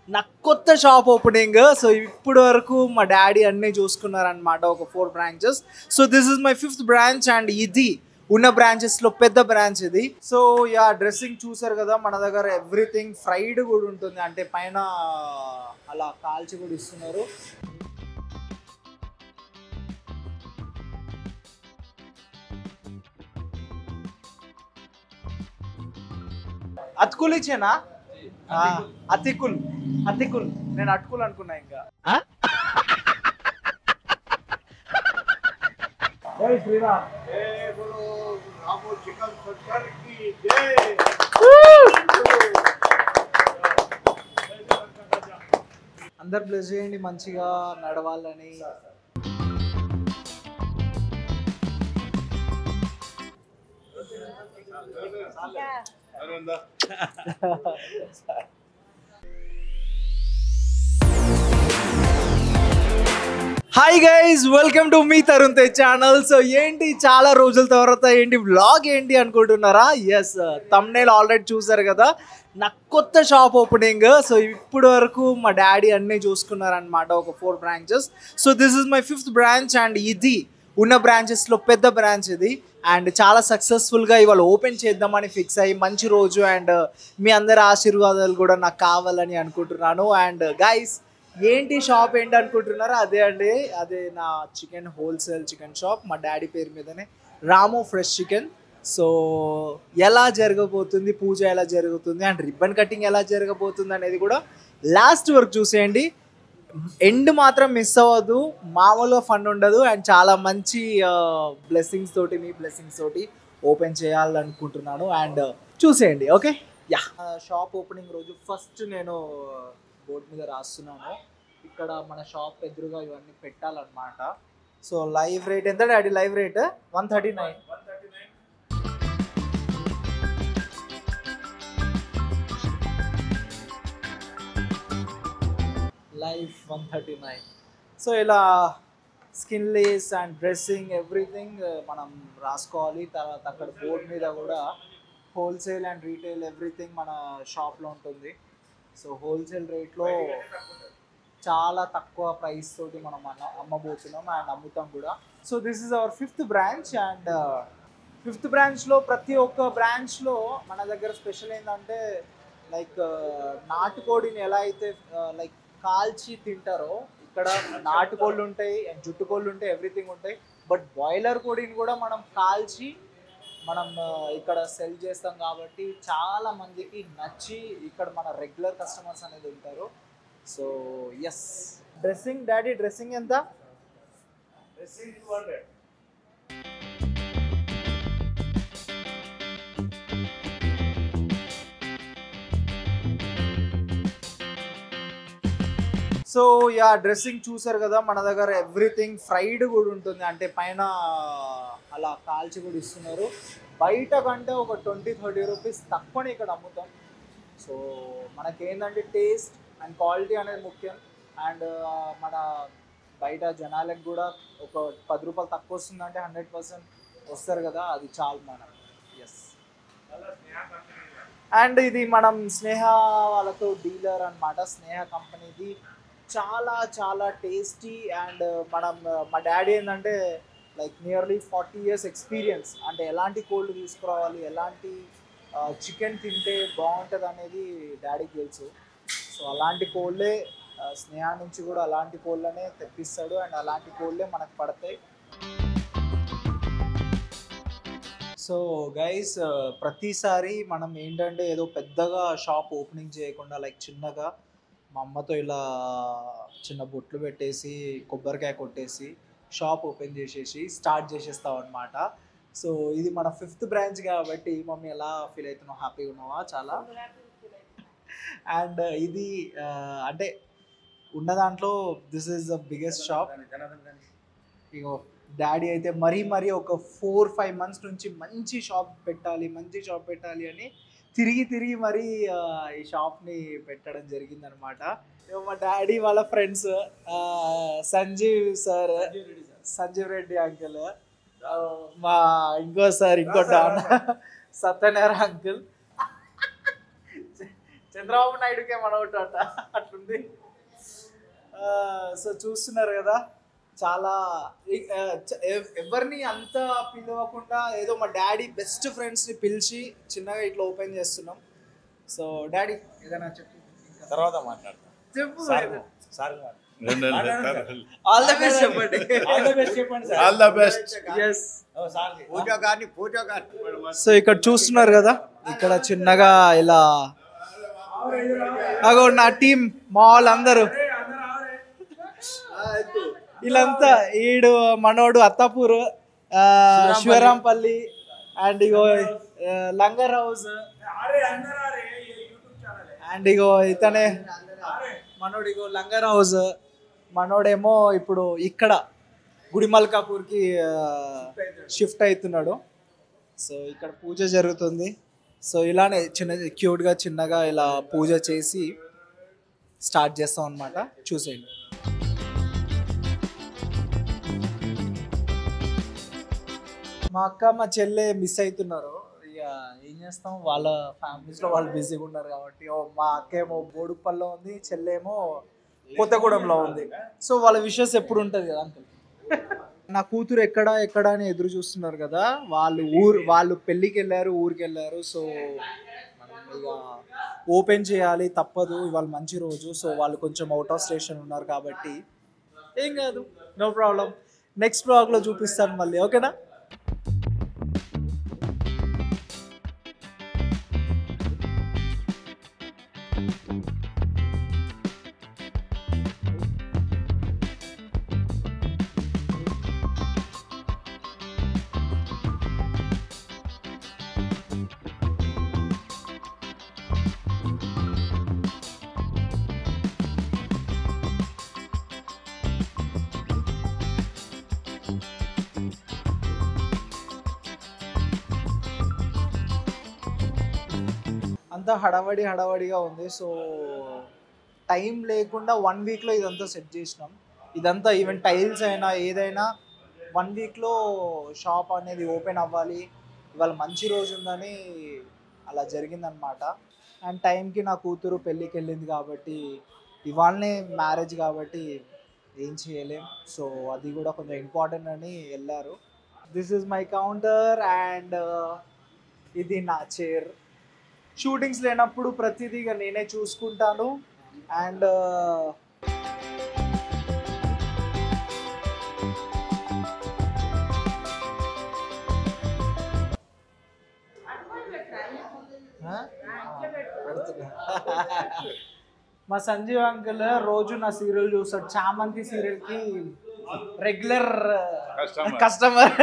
నా కొత్త shop opening. So ఇప్పుడు వరకు మా డాడీ అన్నీ చూసుకున్నారనమాట, ఒక 4 branches. So this is my 5th branch and ఇది ఉన్న బ్రాంచెస్లో పెద్ద బ్రాంచ్ ఇది. సో యా, డ్రెస్సింగ్ చూసారు కదా, మన దగ్గర ఎవ్రీథింగ్ ఫ్రైడ్ కూడా ఉంటుంది, అంటే పైన అలా కాల్చి కూడా ఇస్తున్నారు. అతుకులు ఇచ్చేనా? అతికుల్ అతికుల్, నేను అటుకులు అనుకున్నా ఇంకా. జై శ్రీరామ్. అందరు బ్లెస్ చేయండి, మంచిగా నడవాలని. Hi guys, welcome to me Tarun Tej channel. So ఏంటి, చాలా రోజుల తర్వాత ఏంటి వ్లాగ్ ఏంటి అనుకుంటున్నారా? ఎస్, థంబ్నెయిల్ ఆల్రెడీ చూసారు కదా, నా కొత్త షాప్ ఓపెనింగ్. సో ఇప్పుడు వరకు మా డాడీ అన్నీ చూసుకున్నారనమాట, ఒక 4 branches. So this is my 5th branch and ఇది ఉన్న బ్రాంచెస్లో పెద్ద బ్రాంచ్ ఇది. అండ్ చాలా సక్సెస్ఫుల్గా ఇవాళ ఓపెన్ చేద్దామని ఫిక్స్ అయ్యి, మంచి రోజు అండ్ మీ అందరి ఆశీర్వాదాలు కూడా నాకు కావాలని అనుకుంటున్నాను. అండ్ గైస్, ఏంటి షాప్ ఏంటి అనుకుంటున్నారా? అదే అండి, అదే నా చికెన్ హోల్సేల్ చికెన్ షాప్, మా డాడీ పేరు మీదనే, రాము ఫ్రెష్ చికెన్. సో ఎలా జరగబోతుంది, పూజ ఎలా జరుగుతుంది అండ్ రిబ్బన్ కటింగ్ ఎలా జరగబోతుంది అనేది కూడా లాస్ట్ వరకు చూసేయండి. ఎండ్ మాత్రం మిస్ అవ్వద్దు, మామూలుగా ఫన్ ఉండదు. అండ్ చాలా మంచి బ్లెస్సింగ్స్ తోటి, మీ బ్లెస్సింగ్స్ తోటి ఓపెన్ చేయాలనుకుంటున్నాను. అండ్ చూసేయండి, ఓకే? యా, షాప్ ఓపెనింగ్ రోజు ఫస్ట్ నేను బోర్డు మీద రాస్తున్నాను, ఇక్కడ మన షాప్ ఎదురుగా ఇవన్నీ పెట్టాలన్నమాట. సో లైవ్ రేట్ ఎంత daddy? Live rate 139. Live 139. So ఇలా skinless and dressing everything మనం రాసుకోవాలి. తర్వాత అక్కడ బోర్డు మీద కూడా హోల్సేల్ అండ్ రీటైల్ ఎవ్రీథింగ్ మన షాప్లో ఉంటుంది. సో హోల్సేల్ రేట్లో చాలా తక్కువ ప్రైస్ తోటి మనం అమ్మబోతున్నాం అండ్ అమ్ముతాం కూడా. So this is our 5th branch. And 5th బ్రాంచ్లో ప్రతి ఒక్క బ్రాంచ్లో మన దగ్గర స్పెషల్ ఏంటంటే, లైక్ నాటుకోడిని ఎలా అయితే లైక్ కాల్చి తింటారో, ఇక్కడ నాటుకోళ్ళు ఉంటాయి అండ్ జుట్టుకోళ్ళు ఉంటాయి, ఎవ్రీథింగ్ ఉంటాయి. బట్ బాయిలర్ కోడిని కూడా మనం కాల్చి మనం ఇక్కడ సెల్ చేస్తాం కాబట్టి చాలా మందికి నచ్చి ఇక్కడ మన రెగ్యులర్ కస్టమర్స్ అనేది ఉంటారు. So yes, dressing daddy, dressing ఎంత? డ్రెస్సింగ్ 200. సో యా, డ్రెస్సింగ్ చూసారు కదా, మన దగ్గర ఎవ్రీథింగ్ ఫ్రైడ్ కూడా ఉంటుంది, అంటే పైన అలా కాల్చి కూడా ఇస్తున్నారు. బయట కంటే ఒక 20-30 రూపీస్ తక్కువనే ఇక్కడ అమ్ముతాం. సో మనకేంటంటే టేస్ట్ అండ్ క్వాలిటీ అనేది ముఖ్యం. అండ్ మన బయట జనాలకు కూడా ఒక 10 రూపాయలు తక్కువ వస్తుందంటే 100% వస్తారు కదా, అది చాలు మనం. ఎస్, అండ్ ఇది మనం స్నేహ వాళ్ళతో డీలర్ అనమాట, స్నేహ కంపెనీది. చాలా చాలా టేస్టీ. అండ్ మనం మా డాడీ ఏంటంటే లైక్ నియర్లీ 40 years ఎక్స్పీరియన్స్, అంటే ఎలాంటి కోళ్ళు తీసుకురావాలి, ఎలాంటి చికెన్ తింటే బాగుంటుంది అనేది డాడీకి తెలుసు. సో అలాంటి కోళ్ళే స్నేహ నుంచి కూడా అలాంటి కోళ్ళనే తెప్పిస్తాడు అండ్ అలాంటి కోళ్ళే మనకు పడతాయి. సో గైస్, ప్రతిసారి మనం ఏంటంటే ఏదో పెద్దగా షాప్ ఓపెనింగ్ చేయకుండా లైక్ చిన్నగా మా అమ్మతో ఇలా చిన్న బొట్లు పెట్టేసి కొబ్బరికాయ కొట్టేసి షాప్ ఓపెన్ చేసేసి స్టార్ట్ చేసేస్తాం అనమాట. సో ఇది మన 5th బ్రాంచ్ కాబట్టి మమ్మీ ఎలా ఫీల్ అవుతున్నావు? హ్యాపీగా ఉన్నావా? చాలా. అండ్ ఇది అంటే ఉన్న దాంట్లో this is the biggest shop. Ego daddy అయితే మరీ ఒక 4-5 months నుంచి మంచి షాప్ పెట్టాలి అని తిరిగి మరీ ఈ షాప్ని పెట్టడం జరిగిందనమాట. మా డాడీ వాళ్ళ ఫ్రెండ్స్ సంజీవ్ రెడ్డి అంకుల్, మా ఇంకో డాన్ సత్యనారాయణ అంకుల్, చంద్రబాబు నాయుడుకే మనోడు అట అట్లుంది. సో చూస్తున్నారు కదా, చాలా ఎవరిని అంత పిలవకుండా ఏదో మా డాడీ బెస్ట్ ఫ్రెండ్స్ని పిలిచి చిన్నగా ఇట్లా ఓపెన్ చేస్తున్నాం. సో డాడీ ఏదైనా చెప్పు, తర్వాత మాట్లాడతాం. చెప్పు. ఆల్ ద బెస్ట్ చెప్పండి. All the best. Yes. So ఇక్కడ చూస్తున్నారు కదా, ఇక్కడ చిన్నగా ఇలా అగో నా టీం మా వాళ్ళందరూ వీళ్ళంతా ఈడు మనోడు అత్తాపూర్, శివరాంపల్లి అండ్ ఇగో లంగర్ హౌస్ అండ్ ఇగో ఇతనే మనోడు, ఇగో లంగర్ హౌస్ మనోడేమో ఇప్పుడు ఇక్కడ గుడిమల్కాపూర్కి షిఫ్ట్ అవుతున్నాడు. సో ఇక్కడ పూజ జరుగుతుంది. సో ఇలానే క్యూట్గా చిన్నగా ఇలా పూజ చేసి స్టార్ట్ చేస్తాం అనమాట. చూసేయండి. మా అక్క మా చెల్లె మిస్ అవుతున్నారు. ఇక ఏం చేస్తాం, వాళ్ళ ఫ్యామిలీస్లో వాళ్ళు బిజీగా ఉన్నారు కాబట్టి. మా అక్క ఏమో బోడుపల్లో ఉంది, చెల్లెమో కొత్తగూడెంలో ఉంది. సో వాళ్ళ విషయస్ ఎప్పుడు ఉంటుంది కదా అంకుల్. నా కూతురు ఎక్కడ అని ఎదురు చూస్తున్నారు కదా, వాళ్ళు పెళ్ళికి వెళ్ళారు, ఊరికి వెళ్ళారు. సో ఇక ఓపెన్ చేయాలి, తప్పదు, ఇవాళ మంచి రోజు. సో వాళ్ళు కొంచెం అవుట్ ఆఫ్ స్టేషన్ ఉన్నారు కాబట్టి ఏం కాదు, నో ప్రాబ్లం. నెక్స్ట్ బ్లాగ్లో చూపిస్తాను మళ్ళీ, ఓకేనా? అంతా హడావడిగా ఉంది. సో టైం లేకుండా 1 వీక్లో ఇదంతా సెట్ చేసినాం. ఇదంతా ఈవెన్ టైల్స్ అయినా ఏదైనా 1 వీక్లో షాప్ అనేది ఓపెన్ అవ్వాలి, ఇవాళ మంచి రోజు ఉందని అలా జరిగిందనమాట. అండ్ టైంకి నా కూతురు పెళ్ళికి వెళ్ళింది కాబట్టి, ఇవాళనే మ్యారేజ్ కాబట్టి ఏం చేయలేం. సో అది కూడా కొంచెం ఇంపార్టెంట్ అని వెళ్ళారు. This is my counter and ఇది నా చైర్. షూటింగ్స్ లేనప్పుడు ప్రతిదీగా నేనే చూసుకుంటాను. అండ్ మా సంజీవ్ అంకుల్ రోజు నా సీరియల్ చూస్తాడు. చామంతి సీరియల్కి రెగ్యులర్ కస్టమర్.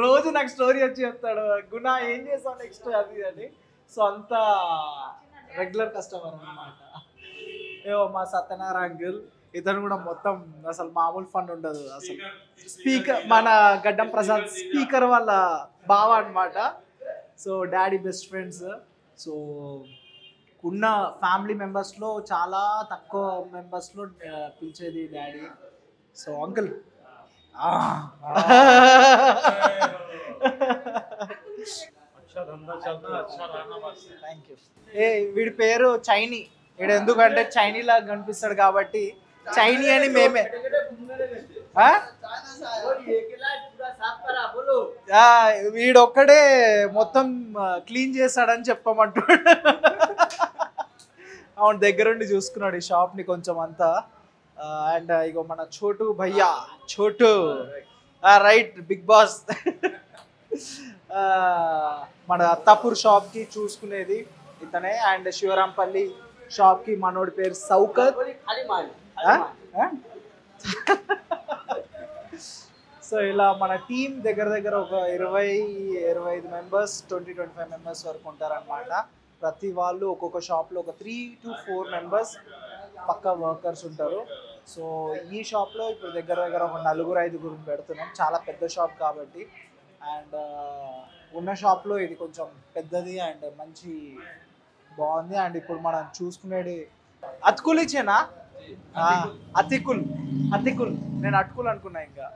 రోజు నాకు స్టోరీ వచ్చి చెప్తాడు, గుణ ఏం చేస్తావు నెక్స్ట్ అది అని. సో అంతా రెగ్యులర్ కస్టమర్ అన్నమాట. ఏవో మా సత్యనారాయణ అంకుల్, ఇతను కూడా మొత్తం అసలు మామూలు ఫండ్ ఉండదు అసలు. స్పీకర్ మన గడ్డం ప్రసాద్ స్పీకర్ వాళ్ళ బావ అనమాట. So daddy best friends. So ఉన్న ఫ్యామిలీ మెంబర్స్లో చాలా తక్కువ మెంబర్స్లో పిలిచేది daddy. So uncle thank you. వీడి పేరు చైనీ. వీడు ఎందుకంటే చైనీ లాగా కనిపిస్తాడు కాబట్టి చైనీ అని మేమే. వీడొక్కడే మొత్తం క్లీన్ చేస్తాడని చెప్పమంటాడు. అవును, దగ్గరుండి చూసుకున్నాడు ఈ షాప్ని కొంచెం అంతా. అండ్ ఇగో మన చోటు భయ్యా, చోటు రైట్, బిగ్ బాస్. మన అత్తాపూర్ షాప్కి చూసుకునేది ఇతనే. అండ్ శివరాంపల్లి షాప్కి మనోడి పేరు సౌకత్. సో ఇలా మన టీం దగ్గర ఒక 20-25 మెంబర్స్, 20-25 మెంబర్స్ వరకు ఉంటారనమాట. ప్రతి వాళ్ళు ఒక్కొక్క షాప్లో ఒక 3 to 4 మెంబర్స్ పక్కా వర్కర్స్ ఉంటారు. సో ఈ షాప్లో ఇప్పుడు దగ్గర ఒక 4-5 పెడుతున్నాం. చాలా పెద్ద షాప్ కాబట్టి. అండ్ ఉన్న షాప్లో ఇది కొంచెం పెద్దది అండ్ మంచి బాగుంది. అండ్ ఇప్పుడు మనం చూసుకునేది అతుకులు ఇచ్చేనా, అతికుల్ నేను అటుకులు అనుకున్నా ఇంకా.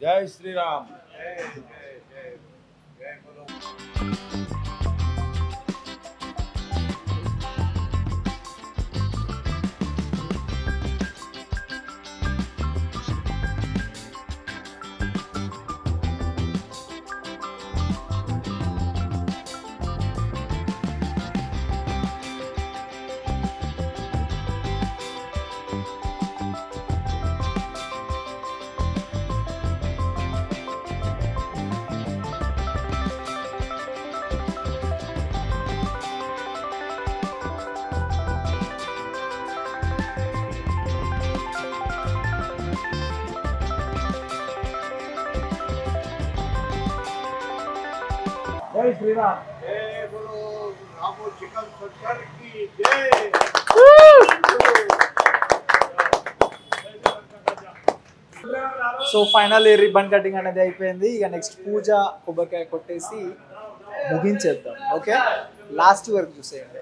జై శ్రీరామ్. జై Shriram. So final ribbon cutting అనేది అయిపోయింది. ఇక నెక్స్ట్ పూజ, కొబ్బరికాయ కొట్టేసి ముగించేద్దాం. ఓకే, లాస్ట్ వరకు చూసేయండి.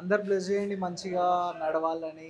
అందరు బ్లెస్ చేయండి మంచిగా నడవాలని.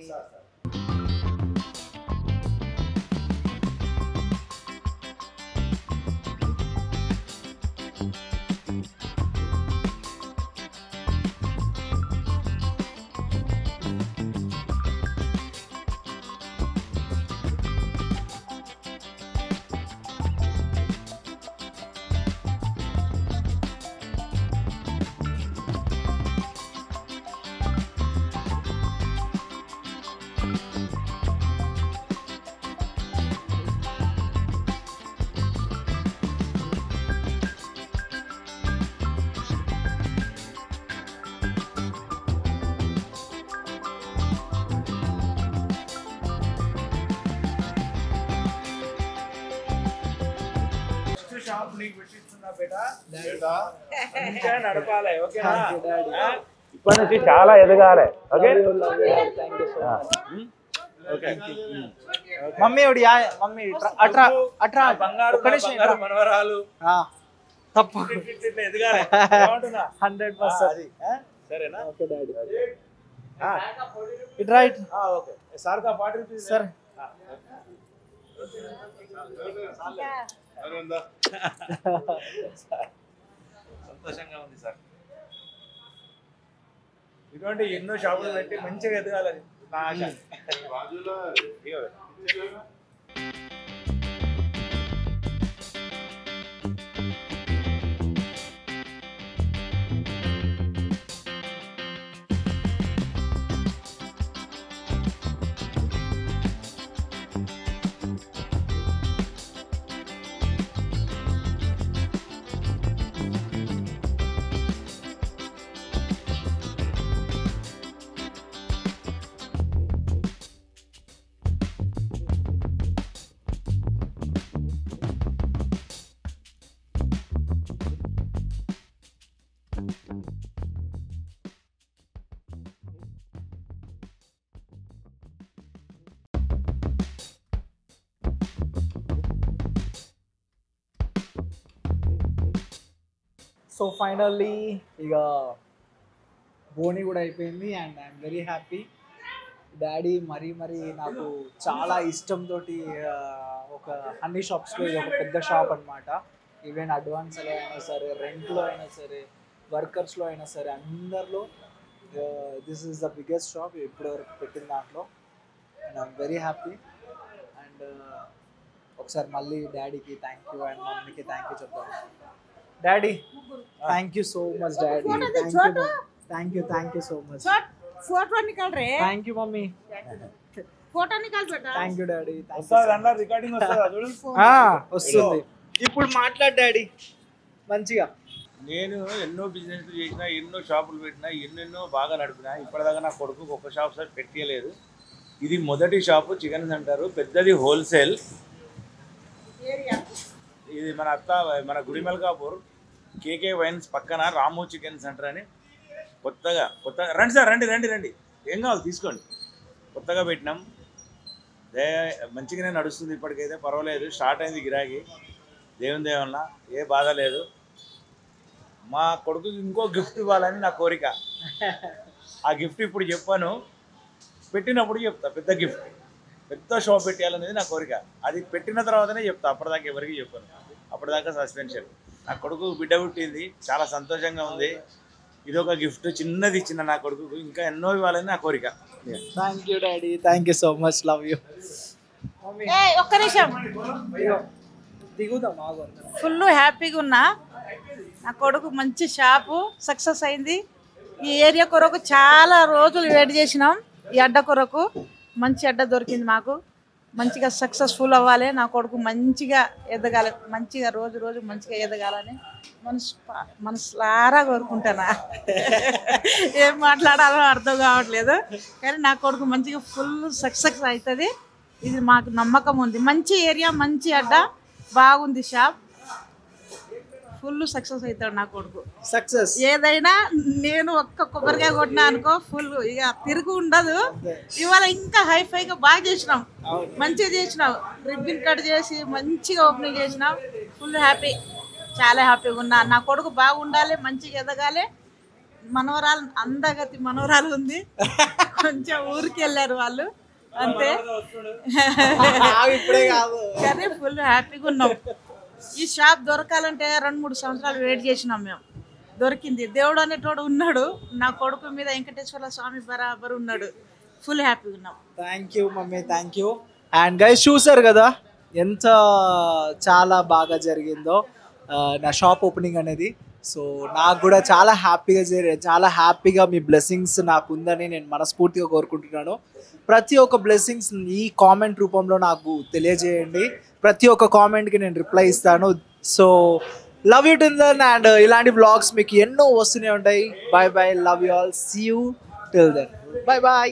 షాప్ నీకు పెట్టిస్తున్నా బేటా, మంచిగా నడపాలి. ఓకేనా? ఇప్పటి నుంచి చాలా ఎదగాలి. ఓకే, మమ్మీ మమ్మీ అట్రా అట్రా బంగారు మనవరాలు తప్పు ఎదగాలి. 100%. సరేనా? Okay daddy. It right. Okay sir కా 40 రూపీస్ సార్. సంతోషంగా ఉంది సార్. ఇటువంటి ఎన్నో షాపులు పెట్టి మంచిగా ఎదగాలని నా ఆశ. సో ఫైనల్లీ ఇక బోని కూడా అయిపోయింది and I'm very happy. Daddy మరీ నాకు చాలా ఇష్టంతో ఒక అన్ని షాప్స్లో ఇది ఒక పెద్ద షాప్ అనమాట. ఈవెన్ అడ్వాన్స్లో అయినా సరే, రెంట్లో అయినా సరే, వర్కర్స్లో అయినా సరే అందరిలో this is the biggest shop ఇప్పటివరకు పెట్టిన దాంట్లో. And I'm very happy. And ఒకసారి మళ్ళీ డాడీకి థ్యాంక్ యూ అండ్ మమ్మీకి థ్యాంక్ యూ చెప్తాను. Daddy thank you so much daddy. Thank you so much. Photo निकाल रहे हैं, థ్యాంక్ యూ మమ్మీ. फोटो निकाल बेटा. Thank you daddy. రికార్డింగ్ వస్తుందా చూడు. వస్తుంది. ఇప్పుడు మాట్లాడు డాడీ మంచిగా. నేను ఎన్నో బిజినెస్లు చేసిన, ఎన్నో షాపులు పెట్టినా, ఎన్నెన్నో బాగా నడిపినా. ఇప్పటిదాకా నా కొడుకు ఒక షాప్ సార్ పెట్టలేదు. ఇది మొదటి షాపు చికెన్ సెంటర్, పెద్దది హోల్సేల్. ఇది మన గుడిమల్కాపూర్ కేకే వైన్స్ పక్కన రాము చికెన్ సెంటర్ అని కొత్తగా రండి సార్, రండి ఏం కావాలి తీసుకోండి. కొత్తగా పెట్టినాం. మంచిగానే నడుస్తుంది ఇప్పటికైతే, పర్వాలేదు. స్టార్ట్ అయింది గిరాకీ. దేవుని వల్ల ఏ బాధ లేదు. మా కొడుకుకి ఇంకో గిఫ్ట్ ఇవ్వాలని నా కోరిక. ఆ గిఫ్ట్ ఇప్పుడు చెప్పాను, పెట్టినప్పుడు చెప్తా. పెద్ద గిఫ్ట్, పెద్ద షాప్ పెట్టాలనేది నా కోరిక. అది పెట్టిన తర్వాతనే చెప్తా, అప్పటిదాకా ఎవరికి చెప్పాను. అప్పటిదాకా సస్పెన్షన్. నా కొడుకు బిడ్డ పుట్టింది, చాలా సంతోషంగా ఉంది. ఇది ఒక గిఫ్ట్ చిన్నది ఇచ్చిన నా కొడుకు, ఇంకా ఎన్నో ఇవ్వాలని నా కోరిక. Thank you daddy. Thank you so much. Love you. ఒక్క నిమిషం, దిగుదాం ఆగు. ఫుల్ హ్యాపీగా ఉన్నా. నా కొడుకు మంచి షాపు సక్సెస్ అయింది. ఈ ఏరియా కొరకు చాలా రోజులు వెయిట్ చేసినాం. ఈ అడ్డ కొరకు మంచి అడ్డ దొరికింది మాకు. మంచిగా సక్సెస్ఫుల్ అవ్వాలి, నా కొడుకు మంచిగా ఎదగాలి, మంచిగా రోజు మంచిగా ఎదగాలని మనసులారా కోరుకుంటానా. ఏం మాట్లాడాలో అర్థం కావట్లేదు, కానీ నా కొడుకు మంచిగా ఫుల్ సక్సెస్ అవుతుంది. ఇది మాకు నమ్మకం ఉంది. మంచి ఏరియా, మంచి అడ్డ, బాగుంది షాప్. ఫుల్ సక్సెస్ అవుతాడు నా కొడుకు. సక్సెస్ ఏదైనా నేను ఒక్క కొబ్బరికాయ కొట్టినా అనుకో ఫుల్ ఇక తిరుగు ఉండదు. ఇవాళ ఇంకా హైఫైగా బాగా చేసినాం, మంచిగా చేసినాం. రిబ్బన్ కట్ చేసి మంచిగా ఓపెనింగ్ చేసినాం. ఫుల్ హ్యాపీ, చాలా హ్యాపీగా ఉన్నా. నా కొడుకు బాగుండాలి, మంచిగా ఎదగాలి. మనవరాలు అందగతి మనవరాలు ఉంది, కొంచెం ఊరికి వెళ్ళారు వాళ్ళు అంతే. ఇప్పుడే కాదు కానీ ఫుల్ హ్యాపీగా ఉన్నాం. ఈ షాప్ దొరకాలంటే 2-3 సంవత్సరాలు వెయిట్ చేసినాం మేము. దొరికింది. దేవుడు అనేటోడు ఉన్నాడు. నా కొడుకు మీద వెంకటేశ్వర స్వామి బరాబర్ ఉన్నాడు. ఫుల్ హ్యాపీగా ఉన్నాం. Thank you mummy, thank you. And guys చూసారు కదా ఎంత చాలా బాగా జరిగిందో నా షాప్ ఓపెనింగ్ అనేది. సో నాకు కూడా చాలా హ్యాపీగా మీ బ్లెస్సింగ్స్ నాకు ఉందని నేను మనస్ఫూర్తిగా కోరుకుంటున్నాను. ప్రతి ఒక్క బ్లెస్సింగ్స్ ఈ కామెంట్ రూపంలో నాకు తెలియజేయండి. ప్రతి ఒక్క కామెంట్కి నేను రిప్లై ఇస్తాను. So love you till then. And ఇలాంటి బ్లాగ్స్ మీకు ఎన్నో వస్తూనే ఉంటాయి. Bye bye, love you all, see you till then, bye bye.